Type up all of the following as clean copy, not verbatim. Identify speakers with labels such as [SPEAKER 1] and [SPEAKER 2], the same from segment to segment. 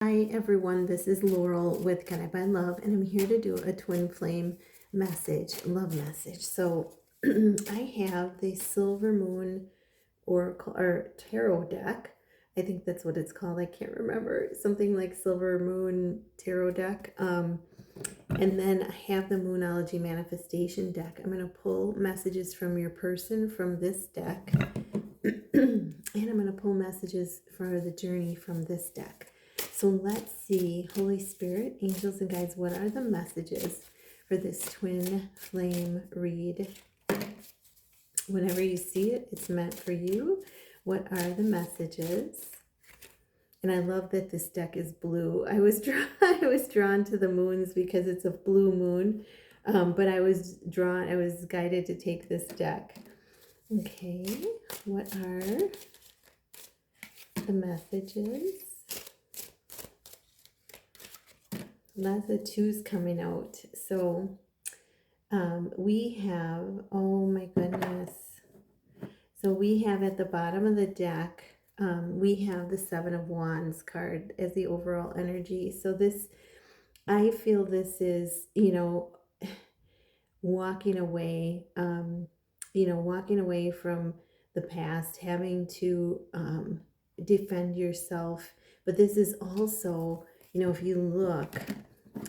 [SPEAKER 1] Hi everyone, this is Laurel with Guided by Love, and I'm here to do a twin flame love message. So I have the Silver Moon Oracle or Tarot deck. I think that's what it's called. I can't remember. Something like Silver Moon Tarot deck. And then I have the Moonology Manifestation deck. I'm going to pull messages from your person from this deck. And I'm going to pull messages for the journey from this deck. So let's see, Holy Spirit, angels and guides, what are the messages for this twin flame read? Whenever you see it, it's meant for you. What are the messages? And I love that this deck is blue. I was drawn to the moons because it's a blue moon, but I was guided to take this deck. Okay, what are the messages? Lots of twos coming out. So we have, oh my goodness. So we have at the bottom of the deck, we have the Seven of Wands card as the overall energy. So this, I feel this is, walking away, walking away from the past, having to defend yourself. But this is also, if you look,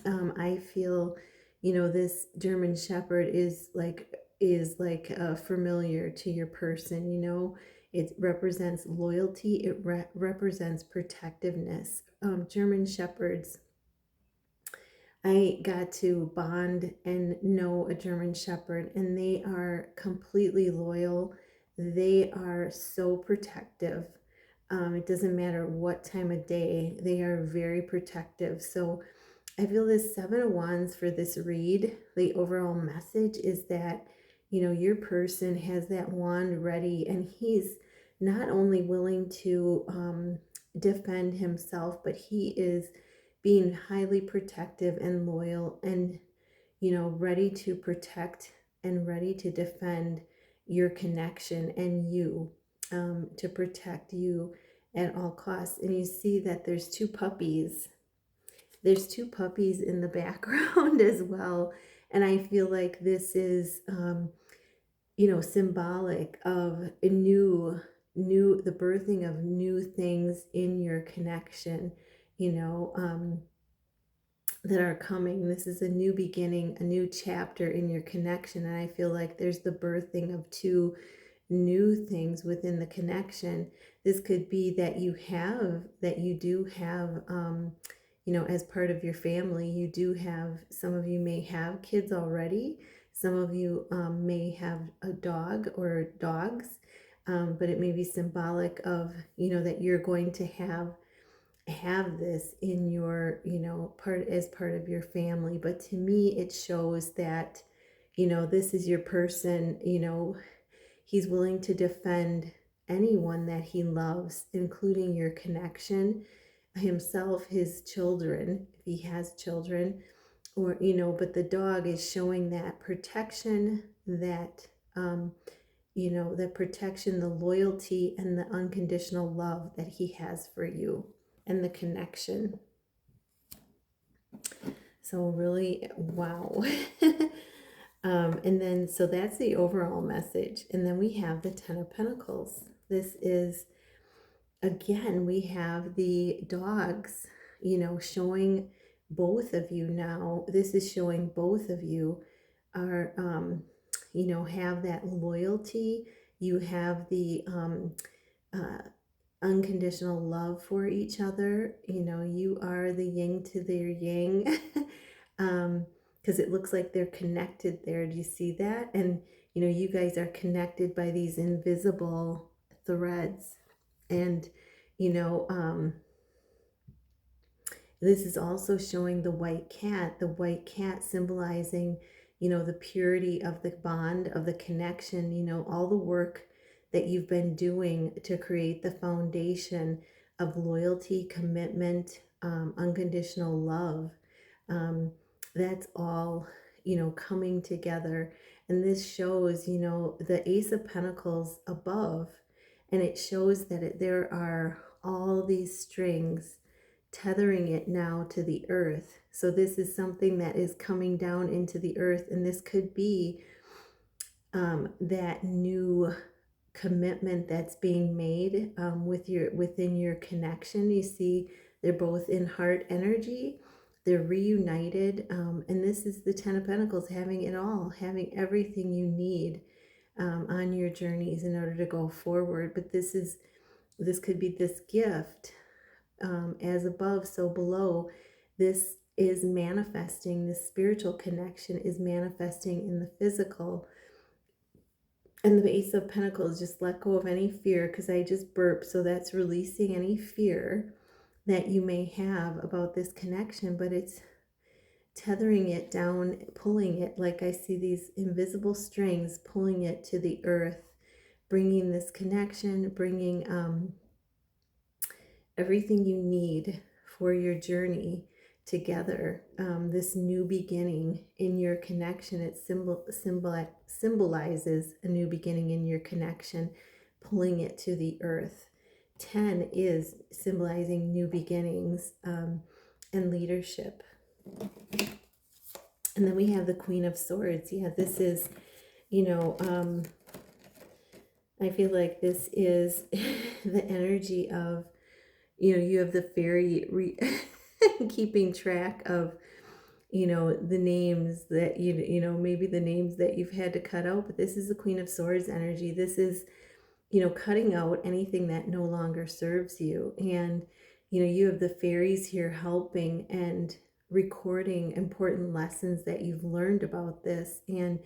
[SPEAKER 1] I feel, this German Shepherd is like familiar to your person. It represents loyalty. It represents protectiveness. German Shepherds, I got to bond and know a German Shepherd, and they are completely loyal. They are so protective. It doesn't matter what time of day, they are very protective. So I feel this Seven of Wands for this read, the overall message is that, your person has that wand ready, and he's not only willing to defend himself, but he is being highly protective and loyal and, ready to protect and ready to defend your connection and you, to protect you at all costs. And you see that there's two puppies. There's two puppies in the background as well. And I feel like this is, symbolic of a the birthing of new things in your connection, that are coming. This is a new beginning, a new chapter in your connection. And I feel like there's the birthing of two new things within the connection. This could be that you do have, as part of your family, you do have, some of you may have kids already. Some of you may have a dog or dogs, but it may be symbolic of, that you're going to have this in your, part of your family. But to me, it shows that, this is your person, he's willing to defend anyone that he loves, including your connection, himself, his children, if he has children, or, but the dog is showing that protection, that, that protection, the loyalty, and the unconditional love that he has for you, and the connection. So really, wow. And then, so that's the overall message. And then we have the Ten of Pentacles. This is, again, we have the dogs, showing both of you now. This is showing both of you are, have that loyalty. You have the unconditional love for each other. You are the yin to their yang. Because it looks like they're connected there. Do you see that? And, you guys are connected by these invisible threads. And, this is also showing the white cat symbolizing, the purity of the bond, of the connection, all the work that you've been doing to create the foundation of loyalty, commitment, unconditional love. That's all, coming together. And this shows, the Ace of Pentacles above, and it shows that there are all these strings tethering it now to the earth. So this is something that is coming down into the earth, and this could be that new commitment that's being made within your connection. You see, they're both in heart energy. They're reunited, and this is the Ten of Pentacles, having it all, having everything you need on your journeys in order to go forward. But this could be this gift, as above, so below. This is manifesting. This spiritual connection is manifesting in the physical. And the Ace of Pentacles, just let go of any fear, because I just burped. So that's releasing any fear that you may have about this connection, but it's tethering it down, pulling it, like I see these invisible strings, pulling it to the earth, bringing this connection, bringing everything you need for your journey together. This new beginning in your connection, it symbolizes a new beginning in your connection, pulling it to the earth. 10 is symbolizing new beginnings and leadership. And then we have the Queen of Swords. Yeah, this is, I feel like this is the energy of, you have the fairy keeping track of, the names that, maybe the names that you've had to cut out, but this is the Queen of Swords energy. This is, cutting out anything that no longer serves you. And, you have the fairies here helping and recording important lessons that you've learned about this. And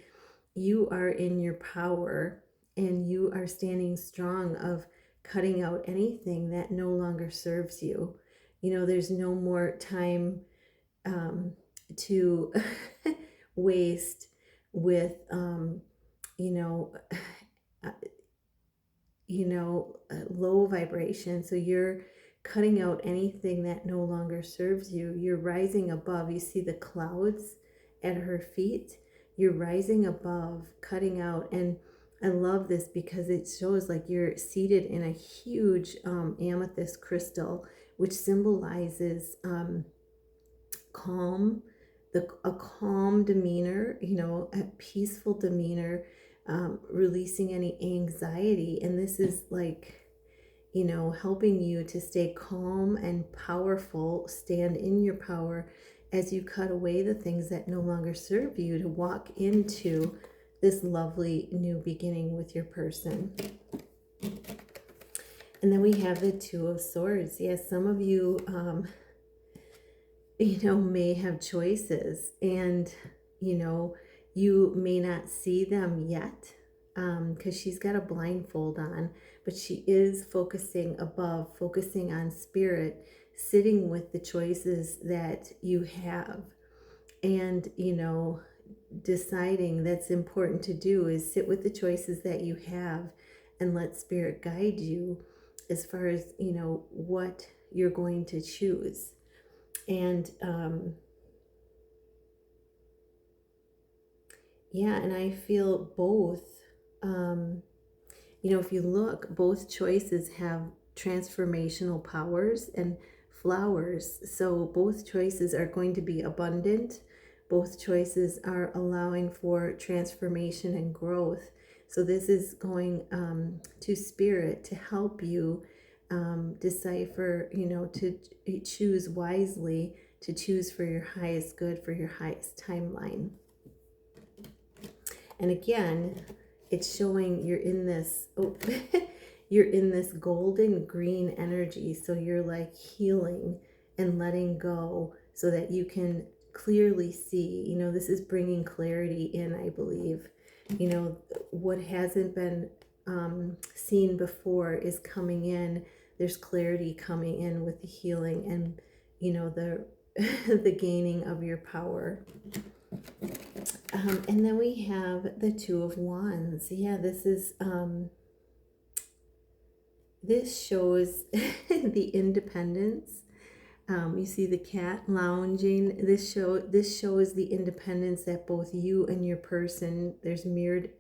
[SPEAKER 1] you are in your power, and you are standing strong of cutting out anything that no longer serves you. There's no more time to waste with, low vibration. So you're cutting out anything that no longer serves you. You're rising above. You see the clouds at her feet. You're rising above, cutting out. And I love this because it shows like you're seated in a huge amethyst crystal, which symbolizes calm, a calm demeanor, a peaceful demeanor, releasing any anxiety. And this is like, helping you to stay calm and powerful, stand in your power as you cut away the things that no longer serve you, to walk into this lovely new beginning with your person. And then we have the Two of Swords. Yes, some of you, may have choices, and, you may not see them yet, because she's got a blindfold on, but she is focusing above, focusing on spirit, sitting with the choices that you have. And, deciding that's important to do is sit with the choices that you have and let spirit guide you as far as, what you're going to choose. And, and I feel both, if you look, both choices have transformational powers and flowers. So both choices are going to be abundant. Both choices are allowing for transformation and growth. So this is going to spirit to help you decipher, to choose wisely, to choose for your highest good, for your highest timeline. And again, it's showing you're in this, you're in this golden green energy. So you're like healing and letting go so that you can clearly see, this is bringing clarity in, I believe. What hasn't been seen before is coming in. There's clarity coming in with the healing and, the the gaining of your power. And then we have the Two of Wands. Yeah, this is, this shows the independence. You see the cat lounging. This shows the independence that both you and your person, there's mirrored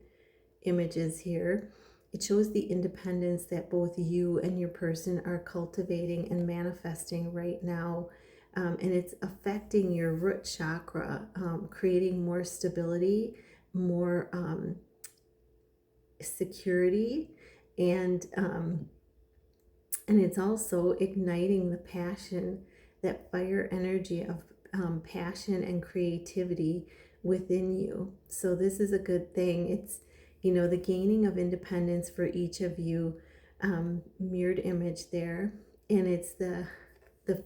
[SPEAKER 1] images here. it shows the independence that both you and your person are cultivating and manifesting right now. And it's affecting your root chakra, creating more stability, more security, and it's also igniting the passion, that fire energy of passion and creativity within you. So this is a good thing. It's, the gaining of independence for each of you, mirrored image there. And it's the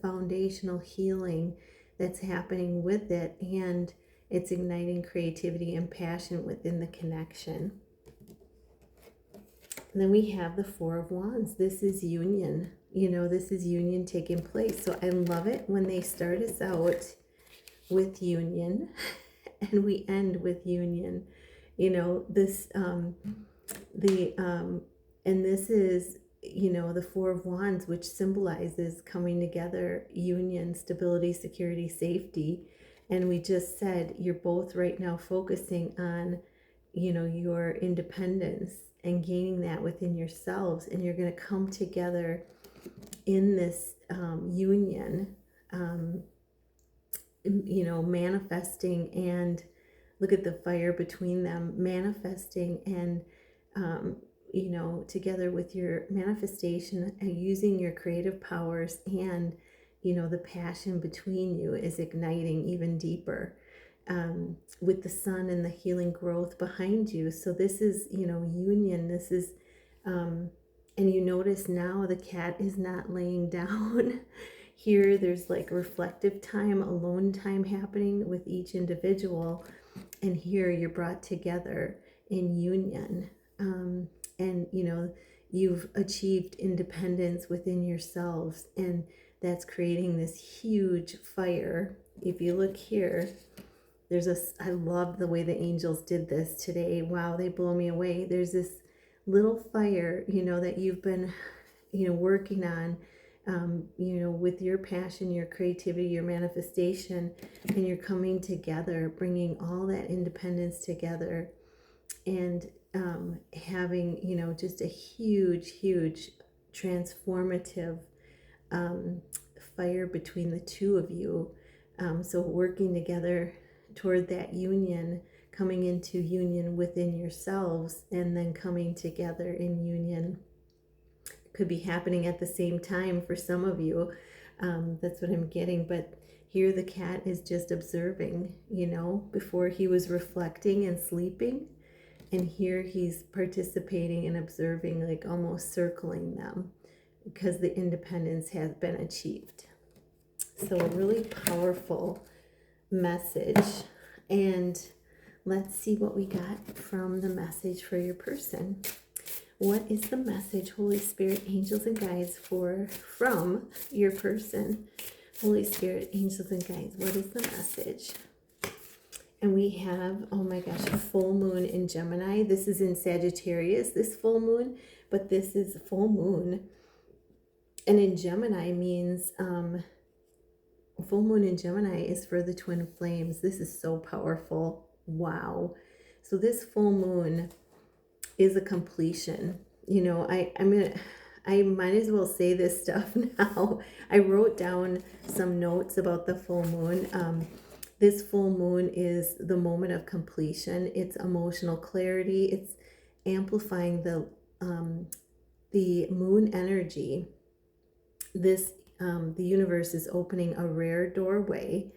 [SPEAKER 1] foundational healing that's happening with it. And it's igniting creativity and passion within the connection. And then we have the Four of Wands. This is union. This is union taking place. So I love it when they start us out with union and we end with union. This, and this is, the Four of Wands, which symbolizes coming together, union, stability, security, safety. And we just said, you're both right now focusing on, your independence and gaining that within yourselves, and you're going to come together in this union, manifesting, and look at the fire between them, manifesting and together with your manifestation and using your creative powers, and the passion between you is igniting even deeper. With the sun and the healing growth behind you. So this is, union. This is, and you notice now the cat is not laying down. Here, there's like reflective time, alone time happening with each individual. And here you're brought together in union. And, you've achieved independence within yourselves. And that's creating this huge fire. If you look here, I love the way the angels did this today. Wow, they blow me away. There's this little fire, that you've been, working on, with your passion, your creativity, your manifestation, and you're coming together, bringing all that independence together, and having, just a huge, huge transformative fire between the two of you. So working together toward that union, coming into union within yourselves, and then coming together in union. It could be happening at the same time for some of you. That's what I'm getting. But here the cat is just observing, before he was reflecting and sleeping. And here he's participating and observing, like almost circling them, because the independence has been achieved. So a really powerful message. And let's see what we got from the message for your person. What is the message, Holy Spirit, angels and guides, from your person? Holy Spirit, angels and guides, what is the message? And we have, oh my gosh, a full moon in Gemini. This is in Sagittarius, this full moon, but this is a full moon. And in Gemini means, full moon in Gemini is for the twin flames. This is so powerful. Wow. So this full moon is a completion. I might as well say this stuff now. I wrote down some notes about the full moon. This full moon is the moment of completion. It's emotional clarity. It's amplifying the moon energy. The universe is opening a rare doorway,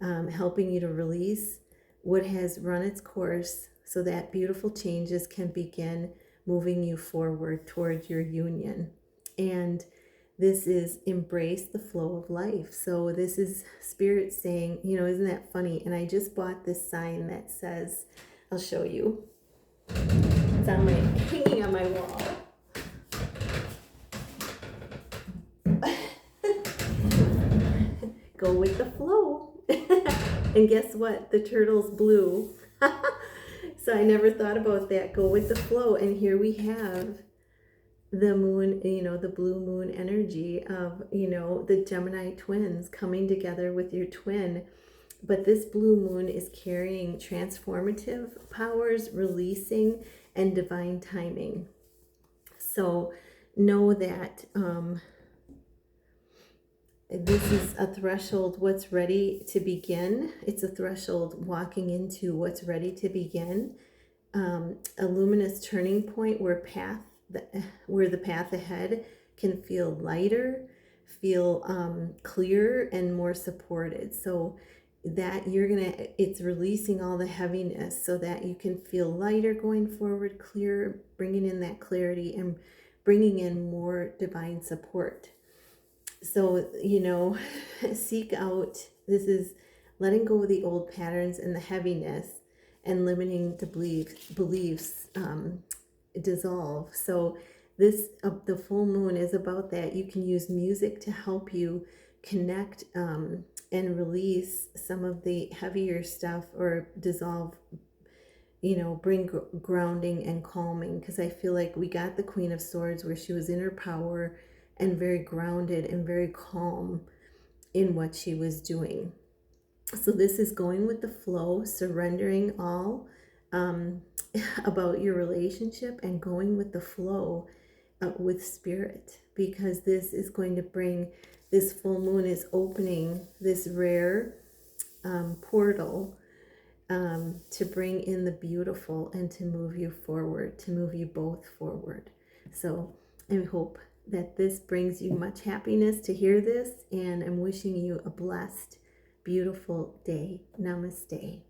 [SPEAKER 1] helping you to release what has run its course, so that beautiful changes can begin moving you forward towards your union. And this is embrace the flow of life. So this is Spirit saying, isn't that funny? And I just bought this sign that says, I'll show you. It's hanging on my wall. Go with the flow. And guess what? The turtle's blue. So I never thought about that. Go with the flow. And here we have the moon, the blue moon energy of, the Gemini twins coming together with your twin. But this blue moon is carrying transformative powers, releasing, and divine timing. So know that this is a threshold, what's ready to begin. It's a threshold walking into what's ready to begin. A luminous turning point where where the path ahead can feel lighter, feel clearer and more supported. So that it's releasing all the heaviness so that you can feel lighter going forward, clearer, bringing in that clarity and bringing in more divine support. So, seek out, this is letting go of the old patterns and the heaviness and limiting the beliefs dissolve. So the full moon is about that. You can use music to help you connect and release some of the heavier stuff or dissolve, bring grounding and calming, because I feel like we got the Queen of Swords where she was in her power and very grounded and very calm in what she was doing. So this is going with the flow, surrendering all about your relationship and going with the flow with spirit, because this is going to bring, this full moon is opening this rare portal to bring in the beautiful and to move you forward, to move you both forward. So I hope that this brings you much happiness to hear this, and I'm wishing you a blessed, beautiful day. Namaste.